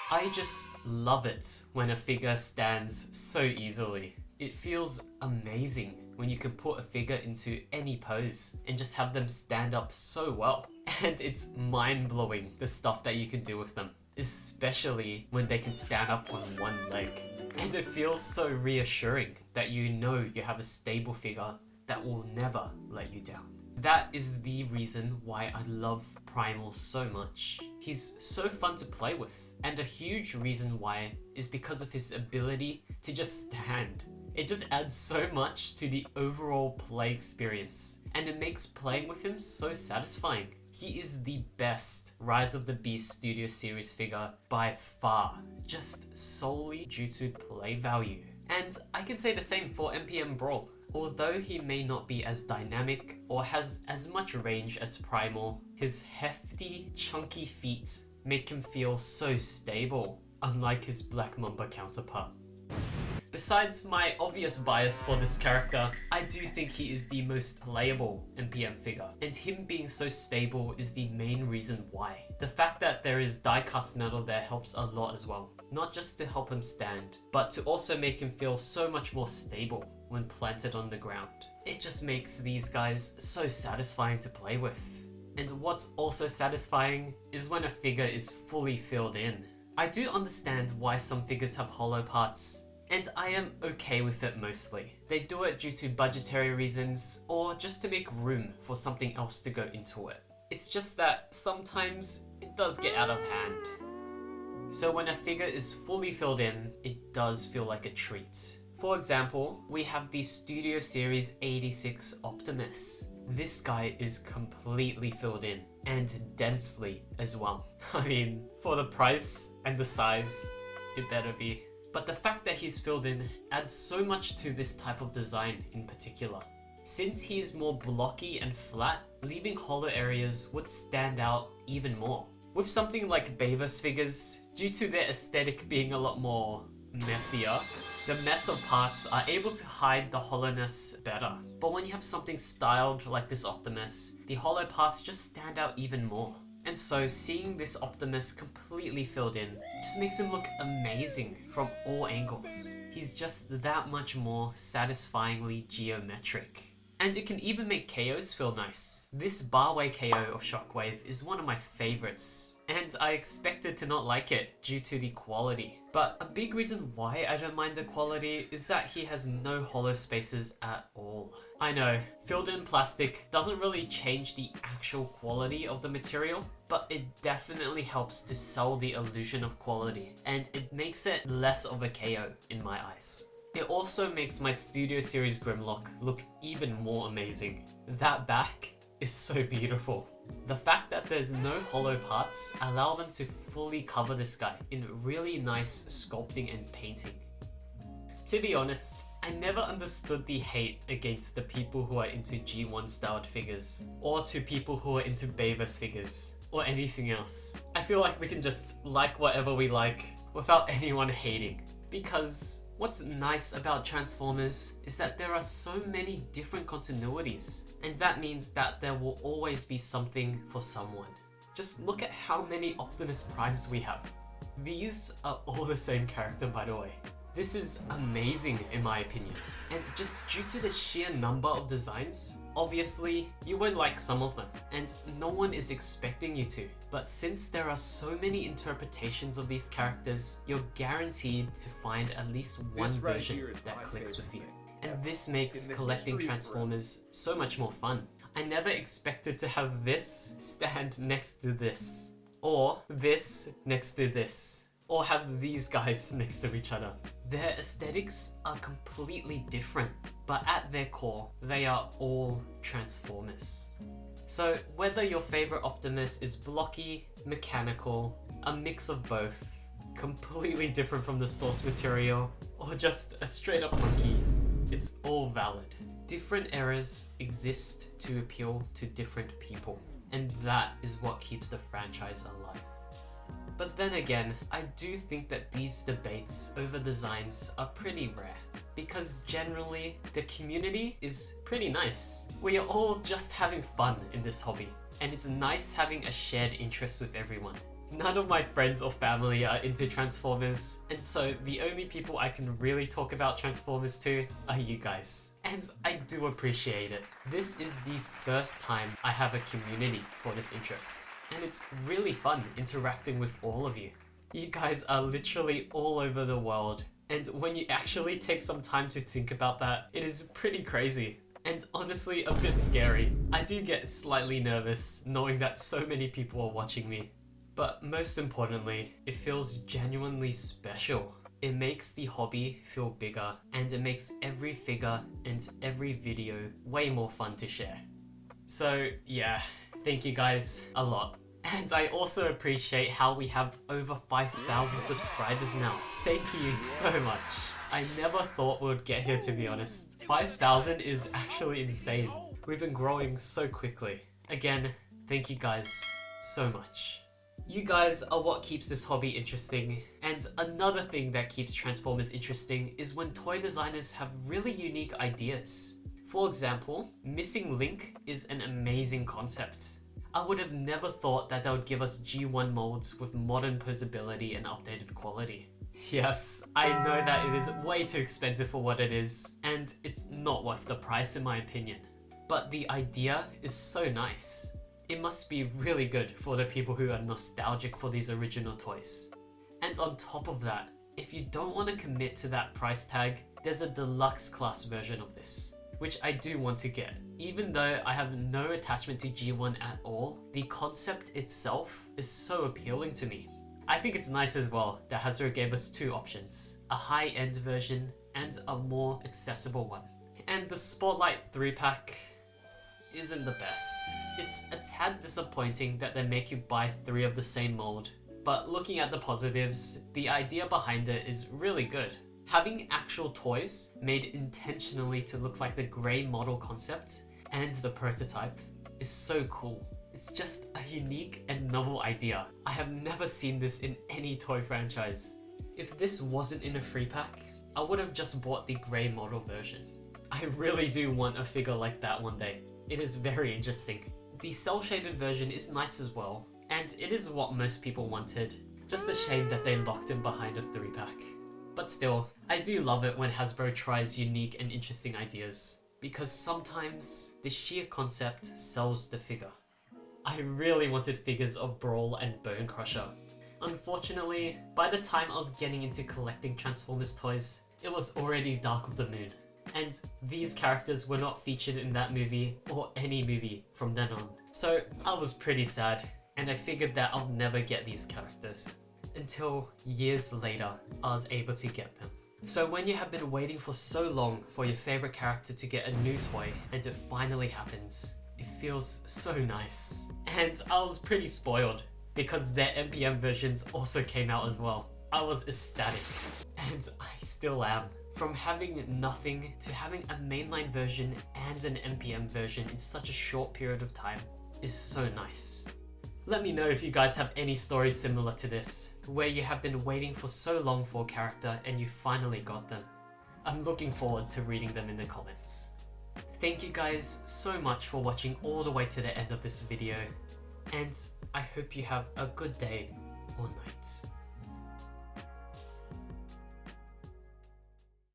I just love it when a figure stands so easily. It feels amazing when you can put a figure into any pose and just have them stand up so well. And it's mind-blowing the stuff that you can do with them, especially when they can stand up on one leg. And it feels so reassuring that you know you have a stable figure that will never let you down. That is the reason why I love Primal so much. He's so fun to play with, and a huge reason why is because of his ability to just stand. It just adds so much to the overall play experience, and it makes playing with him so satisfying. He is the best Rise of the Beast Studio Series figure by far, just solely due to play value. And I can say the same for MPM Brawl. Although he may not be as dynamic or has as much range as Primal, his hefty, chunky feet make him feel so stable, unlike his Black Mamba counterpart. Besides my obvious bias for this character, I do think he is the most playable MPM figure, and him being so stable is the main reason why. The fact that there is die-cast metal there helps a lot as well, not just to help him stand, but to also make him feel so much more stable when planted on the ground. It just makes these guys so satisfying to play with. And what's also satisfying is when a figure is fully filled in. I do understand why some figures have hollow parts, and I am okay with it mostly. They do it due to budgetary reasons, or just to make room for something else to go into it. It's just that sometimes it does get out of hand. So when a figure is fully filled in, it does feel like a treat. For example, we have the Studio Series 86 Optimus. This guy is completely filled in, and densely as well. I mean, for the price and the size, it better be. But the fact that he's filled in adds so much to this type of design in particular. Since he is more blocky and flat, leaving hollow areas would stand out even more. With something like Bayverse figures, due to their aesthetic being a lot more messier, the mess of parts are able to hide the hollowness better. But when you have something styled like this Optimus, the hollow parts just stand out even more. And so seeing this Optimus completely filled in just makes him look amazing from all angles. He's just that much more satisfyingly geometric. And it can even make KOs feel nice. This Barway KO of Shockwave is one of my favorites, and I expected to not like it due to the quality. But a big reason why I don't mind the quality is that he has no hollow spaces at all. I know, filled in plastic doesn't really change the actual quality of the material, but it definitely helps to sell the illusion of quality, and it makes it less of a KO in my eyes. It also makes my Studio Series Grimlock look even more amazing. That back is so beautiful. The fact that there's no hollow parts allow them to fully cover this guy in really nice sculpting and painting. To be honest, I never understood the hate against the people who are into G1 styled figures, or to people who are into Bayverse figures, or anything else. I feel like we can just like whatever we like without anyone hating, because what's nice about Transformers is that there are so many different continuities, and that means that there will always be something for someone. Just look at how many Optimus Primes we have. These are all the same character, by the way. This is amazing in my opinion, and just due to the sheer number of designs, obviously you won't like some of them, and no one is expecting you to. But since there are so many interpretations of these characters, you're guaranteed to find at least one version that clicks with you. And this makes collecting Transformers so much more fun. I never expected to have this stand next to this, or this next to this, or have these guys next to each other. Their aesthetics are completely different, but at their core, they are all Transformers. So whether your favorite Optimus is blocky, mechanical, a mix of both, completely different from the source material, or just a straight up monkey, it's all valid. Different eras exist to appeal to different people, and that is what keeps the franchise alive. But then again, I do think that these debates over designs are pretty rare, because generally the community is pretty nice. We are all just having fun in this hobby, and it's nice having a shared interest with everyone. None of my friends or family are into Transformers, and so the only people I can really talk about Transformers to are you guys. And I do appreciate it. This is the first time I have a community for this interest, and it's really fun interacting with all of you. You guys are literally all over the world, and when you actually take some time to think about that, it is pretty crazy. And honestly, a bit scary. I do get slightly nervous knowing that so many people are watching me. But most importantly, it feels genuinely special. It makes the hobby feel bigger, and it makes every figure and every video way more fun to share. So yeah, thank you guys a lot. And I also appreciate how we have over 5,000 subscribers now. Thank you so much. I never thought we would get here, to be honest. 5,000 is actually insane. We've been growing so quickly. Again, thank you guys so much. You guys are what keeps this hobby interesting, and another thing that keeps Transformers interesting is when toy designers have really unique ideas. For example, Missing Link is an amazing concept. I would have never thought that they would give us G1 molds with modern posability and updated quality. Yes, I know that it is way too expensive for what it is, and it's not worth the price in my opinion. But the idea is so nice. It must be really good for the people who are nostalgic for these original toys. And on top of that, if you don't want to commit to that price tag, there's a deluxe class version of this, which I do want to get. Even though I have no attachment to G1 at all, the concept itself is so appealing to me. I think it's nice as well that Hasbro gave us two options, a high-end version and a more accessible one. And the Spotlight 3-pack isn't the best. It's a tad disappointing that they make you buy 3 of the same mold, but looking at the positives, the idea behind it is really good. Having actual toys made intentionally to look like the grey model concept and the prototype is so cool. It's just a unique and novel idea. I have never seen this in any toy franchise. If this wasn't in a free pack, I would have just bought the grey model version. I really do want a figure like that one day. It is very interesting. The cel-shaded version is nice as well, and it is what most people wanted. Just a shame that they locked him behind a 3-pack. But still, I do love it when Hasbro tries unique and interesting ideas, because sometimes the sheer concept sells the figure. I really wanted figures of Brawl and Bone Crusher. Unfortunately, by the time I was getting into collecting Transformers toys, it was already Dark of the Moon. And these characters were not featured in that movie or any movie from then on. So I was pretty sad, and I figured that I'll never get these characters. Until years later, I was able to get them. So when you have been waiting for so long for your favorite character to get a new toy and it finally happens, it feels so nice. And I was pretty spoiled because their NPM versions also came out as well. I was ecstatic, and I still am. From having nothing to having a mainline version and an NPM version in such a short period of time is so nice. Let me know if you guys have any stories similar to this, where you have been waiting for so long for a character and you finally got them. I'm looking forward to reading them in the comments. Thank you guys so much for watching all the way to the end of this video, and I hope you have a good day or night.